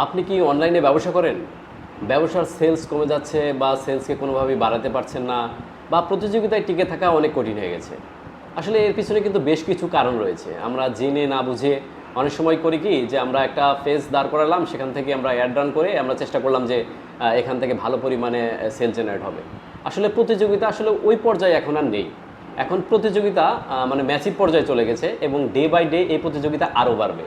আপনি কি অনলাইনে ব্যবসা করেন? ব্যবসার সেলস কমে যাচ্ছে বা সেলসকে কোনোভাবেই বাড়াতে পারছেন না বা প্রতিযোগিতায় টিকে থাকা অনেক কঠিন হয়ে গেছে। আসলে এর পিছনে কিন্তু বেশ কিছু কারণ রয়েছে। আমরা জেনে না বুঝে অনেক সময় করি কি যে আমরা একটা পেজ দাঁড় করালাম, সেখান থেকে আমরা অ্যাড রান করে আমরা চেষ্টা করলাম যে এখান থেকে ভালো পরিমাণে সেল জেনারেট হবে। আসলে প্রতিযোগিতা আসলে ওই পর্যায়ে এখন আর নেই। এখন প্রতিযোগিতা মানে ম্যাচিভ পর্যায়ে চলে গেছে এবং ডে বাই ডে এই প্রতিযোগিতা আরও বাড়বে।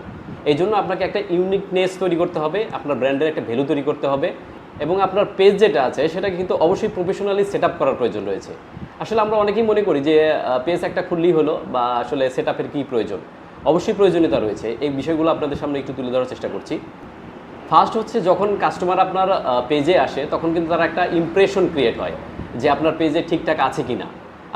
এই জন্য আপনাকে একটা ইউনিকনেস তৈরি করতে হবে, আপনার ব্র্যান্ডের একটা ভ্যালু তৈরি করতে হবে এবং আপনার পেজ যেটা আছে সেটাকে কিন্তু অবশ্যই প্রফেশনালি সেট আপ করার প্রয়োজন রয়েছে। আসলে আমরা অনেকেই মনে করি যে পেজ একটা খুললেই হলো বা আসলে সেট আপের কী প্রয়োজন। অবশ্যই প্রয়োজনীয়তা রয়েছে, এই বিষয়গুলো আপনাদের সামনে একটু তুলে ধরার চেষ্টা করছি। ফার্স্ট হচ্ছে, যখন কাস্টমার আপনার পেজে আসে তখন কিন্তু তার একটা ইমপ্রেশন ক্রিয়েট হয় যে আপনার পেজে ঠিকঠাক আছে কি না।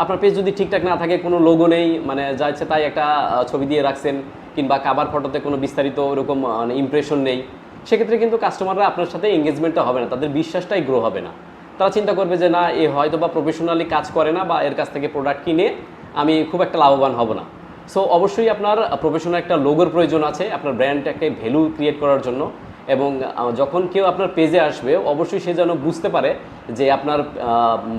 আপনার পেজ যদি ঠিকঠাক না থাকে, কোনো লোগো নেই, মানে যা ইচ্ছে তাই একটা ছবি দিয়ে রাখছেন, কিংবা কাভার ফটোতে কোনো বিস্তারিত ওরকম মানে ইমপ্রেশন নেই, সেক্ষেত্রে কিন্তু কাস্টমাররা আপনার সাথে এঙ্গেজমেন্টটা হবে না, তাদের বিশ্বাসটাই গ্রো হবে না। তারা চিন্তা করবে যে না, এ হয়তো বা প্রফেশনালি কাজ করে না বা এর কাছ থেকে প্রোডাক্ট কিনে আমি খুব একটা লাভবান হব না। সো অবশ্যই আপনার প্রফেশনাল একটা লোগোর প্রয়োজন আছে আপনার ব্র্যান্ডটাকে ভ্যালু ক্রিয়েট করার জন্য। এবং যখন কেউ আপনার পেজে আসবে অবশ্যই সে যেন বুঝতে পারে যে আপনার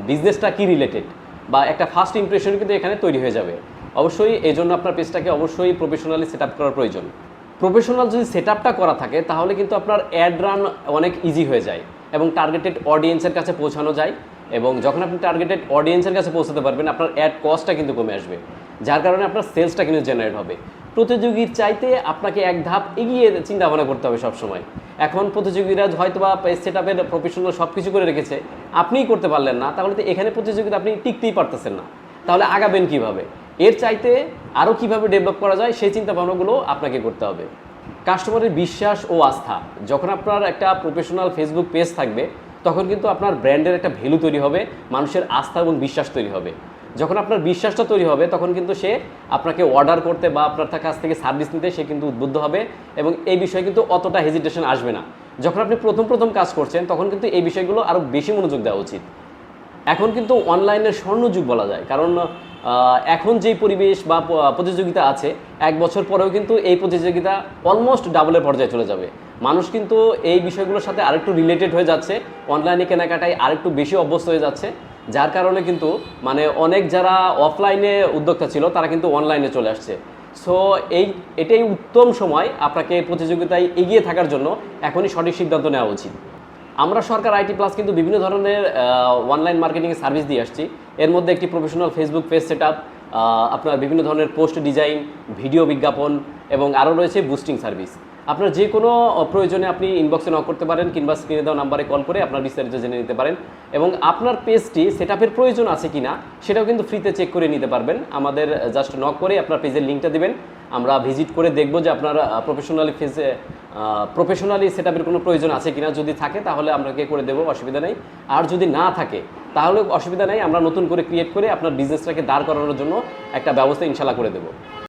বিজনেসটা কি রিলেটেড, বা একটা ফার্স্ট ইমপ্রেশন কিন্তু এখানে তৈরি হয়ে যাবে। অবশ্যই এই জন্য আপনার পেজটাকে অবশ্যই প্রফেশনালি সেট আপ করার প্রয়োজন। প্রফেশনাল যদি সেট আপটা করা থাকে তাহলে কিন্তু আপনার অ্যাড রান অনেক ইজি হয়ে যায় এবং টার্গেটেড অডিয়েন্সের কাছে পৌঁছানো যায়। এবং যখন আপনি টার্গেটেড অডিয়েন্সের কাছে পৌঁছাতে পারবেন, আপনার অ্যাড কস্টটা কিন্তু কমে আসবে, যার কারণে আপনার সেলসটা কিন্তু জেনারেট হবে। প্রতিযোগীর চাইতে আপনাকে এক ধাপ এগিয়ে চিন্তা ভাবনা করতে হবে সবসময়। এখন প্রতিযোগীরা হয়তো বা সেট আপের প্রফেশনাল সব কিছু করে রেখেছে, আপনিই করতে পারলেন না, তাহলে তো এখানে প্রতিযোগিতা আপনি টিকতেই পারতেছেন না, তাহলে আগাবেন কীভাবে? এর চাইতে আরও কীভাবে ডেভেলপ করা যায় সেই চিন্তা ভাবনাগুলো আপনাকে করতে হবে। কাস্টমারের বিশ্বাস ও আস্থা, যখন আপনার একটা প্রফেশনাল ফেসবুক পেজ থাকবে তখন কিন্তু আপনার ব্র্যান্ডের একটা ভ্যালু তৈরি হবে, মানুষের আস্থা এবং বিশ্বাস তৈরি হবে। যখন আপনার বিশ্বাসটা তৈরি হবে তখন কিন্তু সে আপনাকে অর্ডার করতে বা আপনার কাছ থেকে সার্ভিস নিতে সে কিন্তু উদ্বুদ্ধ হবে এবং এই বিষয়ে কিন্তু অতটা হেজিটেশন আসবে না। যখন আপনি প্রথম প্রথম কাজ করছেন তখন কিন্তু এই বিষয়গুলো আরও বেশি মনোযোগ দেওয়া উচিত। এখন কিন্তু অনলাইনের স্বর্ণযুগ বলা যায়, কারণ এখন যেই পরিবেশ বা প্রতিযোগিতা আছে, এক বছর পরেও কিন্তু এই প্রতিযোগিতা অলমোস্ট ডাবলের পর্যায়ে চলে যাবে। মানুষ কিন্তু এই বিষয়গুলোর সাথে আরেকটু রিলেটেড হয়ে যাচ্ছে, অনলাইনে কেনাকাটায় আরেকটু বেশি অভ্যস্ত হয়ে যাচ্ছে, যার কারণে কিন্তু মানে অনেক যারা অফলাইনে উদ্যোক্তা ছিল তারা কিন্তু অনলাইনে চলে আসছে। সো এটাই উত্তম সময় আপনাকে প্রতিযোগিতায় এগিয়ে থাকার জন্য এখনই সঠিক সিদ্ধান্ত নেওয়া উচিত। আমরা সরকার আইটি প্লাস কিন্তু বিভিন্ন ধরনের অনলাইন মার্কেটিংয়ের সার্ভিস দিয়ে আসছি। এর মধ্যে একটি professional Facebook page set up, আপনার বিভিন্ন ধরনের পোস্ট ডিজাইন, ভিডিও বিজ্ঞাপন এবং আরও রয়েছে বুস্টিং সার্ভিস। আপনার যে কোনো প্রয়োজনে আপনি ইনবক্সে নক করতে পারেন কিংবা স্ক্রিনে দেওয়া নাম্বারে কল করে আপনার বিস্তারিত জেনে নিতে পারেন। এবং আপনার পেজটি সেট আপের প্রয়োজন আছে কি না সেটাও কিন্তু ফ্রিতে চেক করে নিতে পারবেন। আমাদের জাস্ট নক করে আপনার পেজের লিঙ্কটা দেবেন, আমরা ভিজিট করে দেখব যে আপনার প্রফেশনালি সেট আপের কোনো প্রয়োজন আছে কিনা। যদি থাকে তাহলে আপনাকে করে দেবো, অসুবিধা নেই। আর যদি না থাকে তাহলে অসুবিধা নেই, আমরা নতুন করে ক্রিয়েট করে আপনার বিজনেসটাকে দাঁড় করানোর জন্য একটা ব্যবস্থা ইনশাল্লাহ করে দেবো।